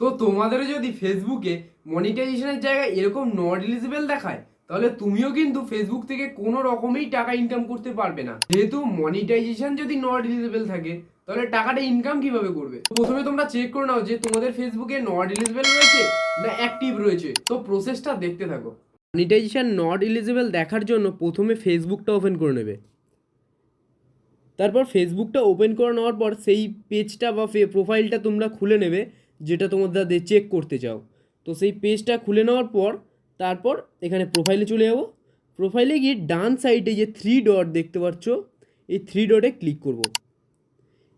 তো তোমাদেরও যদি ফেসবুকে মনিটাইজেশনের জায়গায় এরকম নট এলিজিবল দেখায়, তাহলে তুমিও কিন্তু ফেসবুক থেকে কোনো রকমেই টাকা ইনকাম করতে পারবে না। যেহেতু মনিটাইজেশন যদি নট এলিজিবল থাকে, তাহলে টাকাটা ইনকাম কিভাবে করবে? প্রথমে তোমরা চেক করে নাও যে তোমাদের ফেসবুকে নট এলিজিবল রয়েছে না অ্যাক্টিভ রয়েছে। তো প্রসেসটা দেখতে থাকো। মনিটাইজেশন নট এলিজিবল দেখার জন্য প্রথমে ফেসবুকটা ওপেন করে নেবে। তারপর ফেসবুকটা ওপেন করে নেওয়ার পর সেই পেজটা বা প্রোফাইলটা তোমরা খুলে নেবে যেটা তোমাদের চেক করতে চাও। তো সেই পেজটা খুলে নেওয়ার পর তারপর এখানে প্রোফাইলে চলে যাবো। প্রোফাইলে গিয়ে ডান সাইডে যে 3 ডট দেখতে পাচ্ছ, এই 3 ডটে ক্লিক করব।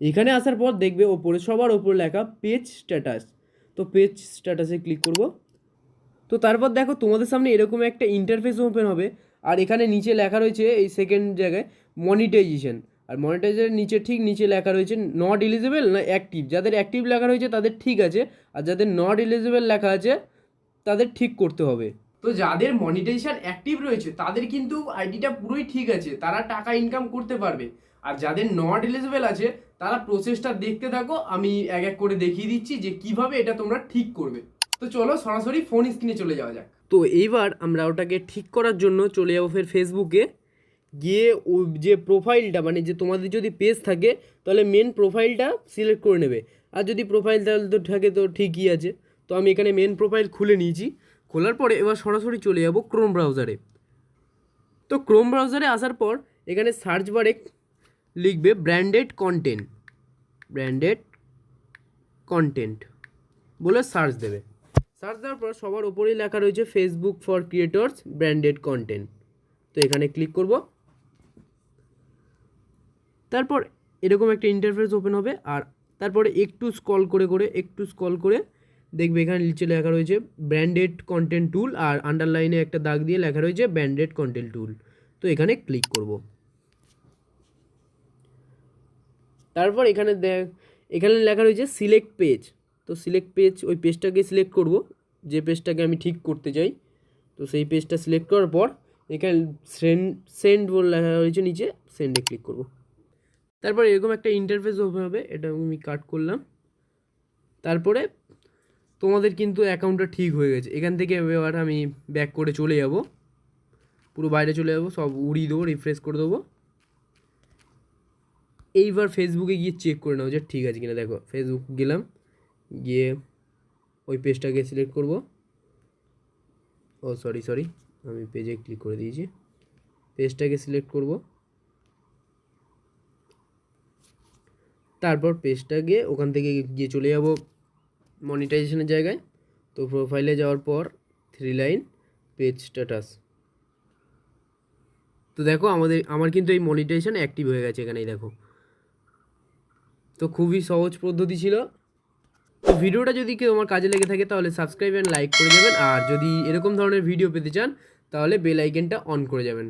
এখানে আসার পর দেখবে ওপরে সবার ওপরে লেখা পেজ স্ট্যাটাস। তো পেজ স্ট্যাটাসে ক্লিক করব। তো তারপর দেখো তোমাদের সামনে এরকম একটা ইন্টারফেস ওপেন হবে, আর এখানে নিচে লেখা রয়েছে এই সেকেন্ড জায়গায় মনিটাইজেশন। আর মনিটাইজেশনের নিচে ঠিক নিচে লেখা রয়েছে নট এলিজিবল না অ্যাক্টিভ। যাদের অ্যাক্টিভ লেখা রয়েছে তাদের ঠিক আছে, আর যাদের নট এলিজিবল লেখা আছে তাদের ঠিক করতে হবে। তো যাদের মনিটাইজেশন অ্যাক্টিভ রয়েছে তাদের কিন্তু আইডিটা পুরোই ঠিক আছে, তারা টাকা ইনকাম করতে পারবে। আর যাদের নট এলিজিবল আছে তারা প্রসেসটা দেখতে থাকো, আমি এক এক করে দেখিয়ে দিচ্ছি যে কিভাবে এটা তোমরা ঠিক করবে। তো চলো সরাসরি ফোন স্ক্রিনে চলে যাওয়া যাক। তো এইবার আমরা ওটাকে ঠিক করার জন্য চলে যাবো ফেসবুকে গিয়ে ও যে প্রোফাইলটা মানে যে তোমাদের যদি পেজ থাকে তাহলে মেন প্রোফাইলটা সিলেক্ট করে নেবে। আর যদি প্রোফাইল তাহলে তো থাকে তো ঠিকই আছে। তো আমি এখানে মেন প্রোফাইল খুলে নিয়েছি। খোলার পরে এবার সরাসরি চলে যাব ক্রোম ব্রাউজারে। তো ক্রোম ব্রাউজারে আসার পর এখানে সার্চ বারে লিখবে ব্র্যান্ডেড কন্টেন্ট, ব্র্যান্ডেড কন্টেন্ট বলে সার্চ দেবে। সার্চ দেওয়ার পর সবার ওপরেই লেখা রয়েছে Facebook for creators branded content. তো এখানে ক্লিক করব। তারপর এরকম একটা ইন্টারফেস ওপেন হবে, আর তারপরে একটু স্ক্রল করে দেখবে এখানে নিচে লেখা রয়েছে ব্র্যান্ডেড কন্টেন্ট টুল, আর আন্ডারলাইনে একটা দাগ দিয়ে লেখা রয়েছে ব্র্যান্ডেড কন্টেন্ট টুল। তো এখানে ক্লিক করব। তারপর এখানে লেখা রয়েছে সিলেক্ট পেজ। তো সিলেক্ট পেজ, ওই পেজটাকে সিলেক্ট করব যে পেজটাকে আমি ঠিক করতে চাই। তো সেই পেজটা সিলেক্ট করার পর এখানে সেন্ড বলে লেখা রয়েছে নিচে, সেন্ডে ক্লিক করব। তারপর এরকম একটা ইন্টারফেস ওপেন হবে, এটা আমি কাট করলাম। তারপরে তোমাদের কিন্তু অ্যাকাউন্টটা ঠিক হয়ে গেছে। এখান থেকে এবার আমি ব্যাক করে চলে যাব, পুরো বাইরে চলে যাব, সব উড়িয়ে দেবো, রিফ্রেশ করে দেবো। এইবার ফেসবুকে গিয়ে চেক করে নাও যে ঠিক আছে কিনা। দেখো ফেসবুক গেলাম, গিয়ে ওই পেজটাকে সিলেক্ট করব। ও সরি আমি পেজে ক্লিক করে দিয়েছি। পেজটাকে সিলেক্ট করব, তারপর পেজটাকে ওখান থেকে গিয়ে চলে যাব মনিটাইজেশনের জায়গায়। তো প্রোফাইলে যাওয়ার পর 3 লাইন পেজ স্ট্যাটাস। তো দেখো আমার কিন্তু এই মনিটাইজেশন অ্যাক্টিভ হয়ে গেছে এখানেই দেখো। তো খুবই সহজ পদ্ধতি ছিল। তো ভিডিওটা যদি কেউ আমার কাজে লেগে থাকে তাহলে সাবস্ক্রাইব অ্যান্ড লাইক করে যাবেন, আর যদি এরকম ধরনের ভিডিও পেতে চান তাহলে বেল আইকনটা অন করে যাবেন।